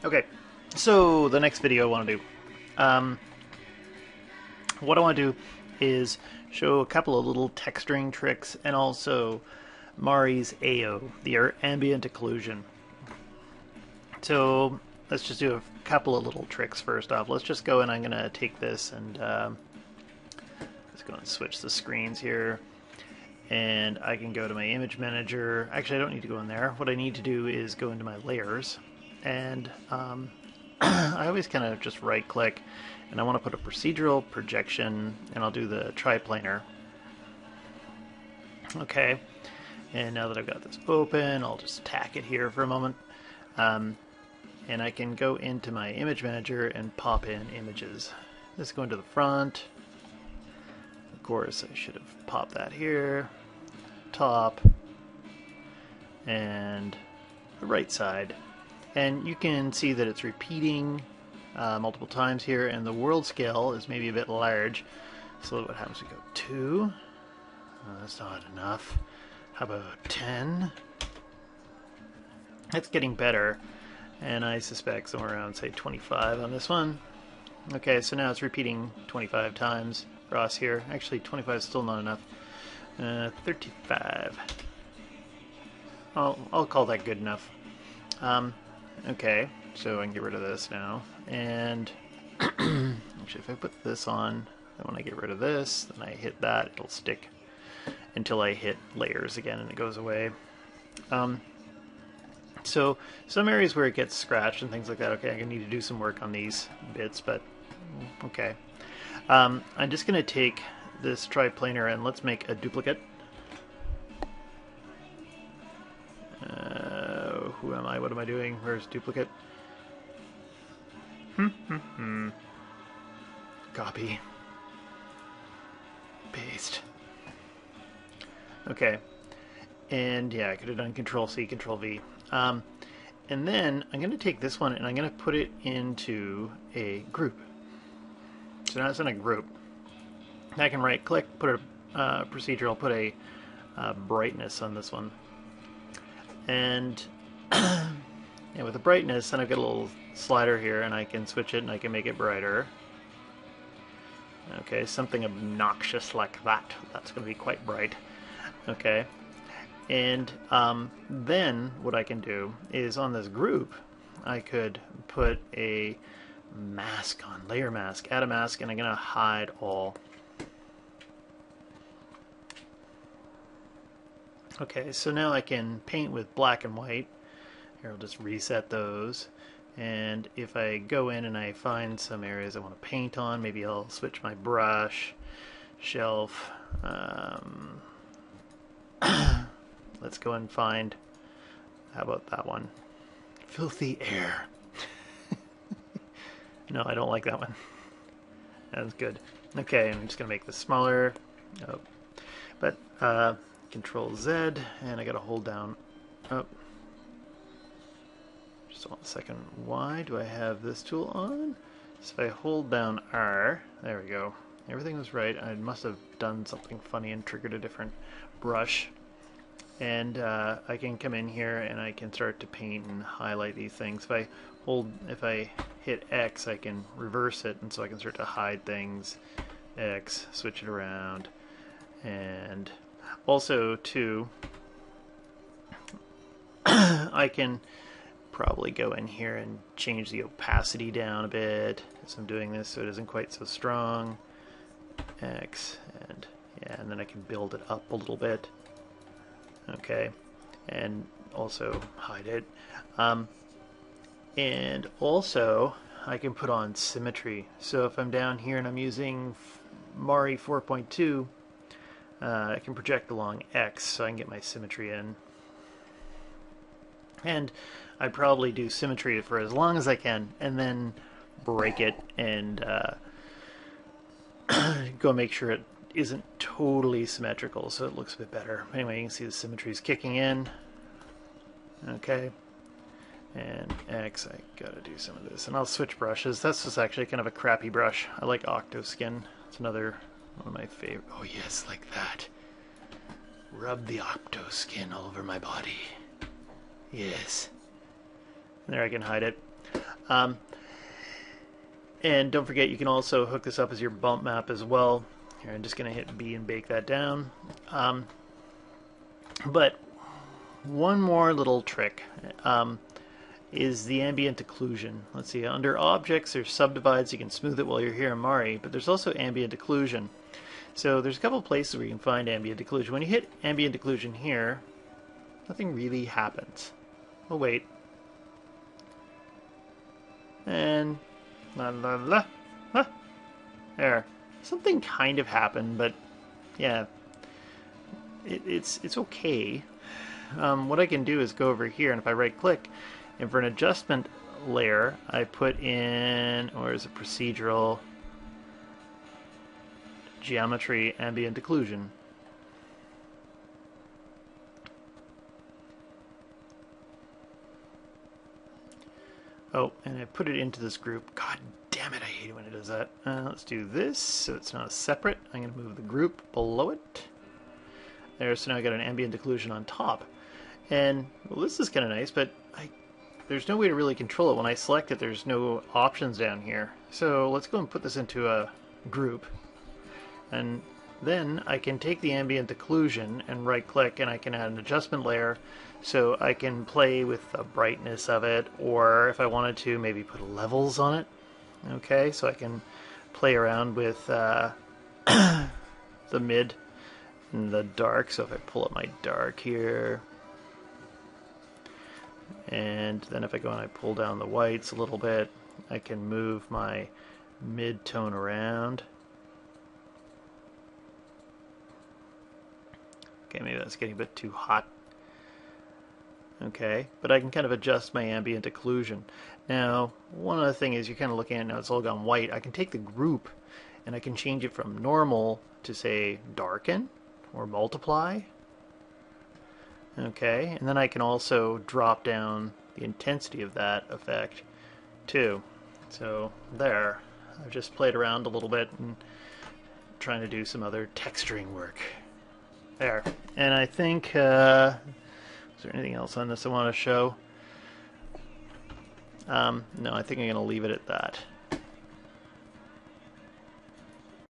Okay, so the next video I want to do, um, what I want to do is show a couple of little texturing tricks and also Mari's AO, the Ambient Occlusion. So let's just do a couple of little tricks first off. Let's just go and I'm going to take this and let's go and switch the screens here. And I can go to my image manager. Actually, I don't need to go in there. What I need to do is go into my layers. And I always kind of just right click and I want to put a procedural projection and I'll do the triplanar. Okay, and now that I've got this open, I'll just tack it here for a moment. And I can go into my image manager and pop in images. Let's go into the front. Of course, I should have popped that here. Top. And the right side. And you can see that it's repeating multiple times here, and the world scale is maybe a bit large. So what happens? We go 2. That's not enough. How about 10? It's getting better. And I suspect somewhere around, say, 25 on this one. Okay, so now it's repeating 25 times across here. Actually, 25 is still not enough. 35. I'll call that good enough. Okay, so I can get rid of this now. And actually, if I put this on, then when I get rid of this, then I hit that, it'll stick until I hit layers again and it goes away. So some areas where it gets scratched and things like that, okay, I need to do some work on these bits, but okay. I'm just going to take this triplanar and let's make a duplicate. Who am I? What am I doing? Where's duplicate? Copy. Paste. Okay. And yeah, I could have done Control C, Control V. And then I'm going to take this one and I'm going to put it into a group. So now it's in a group. I can right click, put a procedural, put a brightness on this one. And yeah, with the brightness, then I've got a little slider here and I can switch it and I can make it brighter. Okay, something obnoxious like that. That's going to be quite bright. Okay. And then what I can do is on this group, I could put a mask on, layer mask, add a mask, and I'm going to hide all. Okay, so now I can paint with black and white. Here, I'll just reset those. And if I go in and I find some areas I want to paint on, maybe I'll switch my brush, shelf. Let's go and find, how about that one? Filthy air. No, I don't like that one. That's good. Okay, I'm just going to make this smaller. Oh. But Control Z, and I got to hold down. Oh. Just hold a second. Why do I have this tool on? So if I hold down R, there we go. Everything was right. I must have done something funny and triggered a different brush. And I can come in here and I can start to paint and highlight these things. If I hit X, I can reverse it, and so I can start to hide things. X, switch it around, and also too, I can probably go in here and change the opacity down a bit as I'm doing this, so it isn't quite so strong. X, and yeah, and then I can build it up a little bit. Okay, and also hide it. And also I can put on symmetry. So if I'm down here and I'm using Mari 4.2, I can project along X so I can get my symmetry in. And I'd probably do symmetry for as long as I can and then break it and go make sure it isn't totally symmetrical so it looks a bit better. Anyway, you can see the symmetry is kicking in. Okay. And X, I gotta do some of this. And I'll switch brushes. That's just actually kind of a crappy brush. I like Octoskin. It's another one of my favorite. Oh yes, like that. Rub the Octoskin all over my body. Yes. There, I can hide it. And don't forget, you can also hook this up as your bump map as well. Here, I'm just going to hit B and bake that down. But one more little trick is the ambient occlusion. Let's see, under objects, there's subdivides. You can smooth it while you're here in Mari, but there's also ambient occlusion. So there's a couple places where you can find ambient occlusion. When you hit ambient occlusion here, nothing really happens. Oh, wait. And la la la. Ah, there. Something kind of happened, but yeah, it's okay. What I can do is go over here, and if I right click, and for an adjustment layer, I put in, or is it procedural geometry ambient occlusion. Oh, and I put it into this group. God damn it, I hate it when it does that. Let's do this so it's not separate. I'm going to move the group below it. There, so now I got an ambient occlusion on top. And, well, this is kind of nice, but there's no way to really control it. When I select it, there's no options down here. So let's go and put this into a group. And then I can take the ambient occlusion and right click, and I can add an adjustment layer so I can play with the brightness of it, or if I wanted to, maybe put levels on it. Okay, so I can play around with the mid and the dark. So if I pull up my dark here, and then if I go and I pull down the whites a little bit, I can move my mid-tone around. Okay, maybe that's getting a bit too hot. Okay, but I can kind of adjust my ambient occlusion. Now, one other thing is you're kind of looking at now it's all gone white. I can take the group and I can change it from normal to, say, darken or multiply. Okay, and then I can also drop down the intensity of that effect too. So there, I've just played around a little bit and trying to do some other texturing work. There, and I think, is there anything else on this I want to show? No, I think I'm going to leave it at that.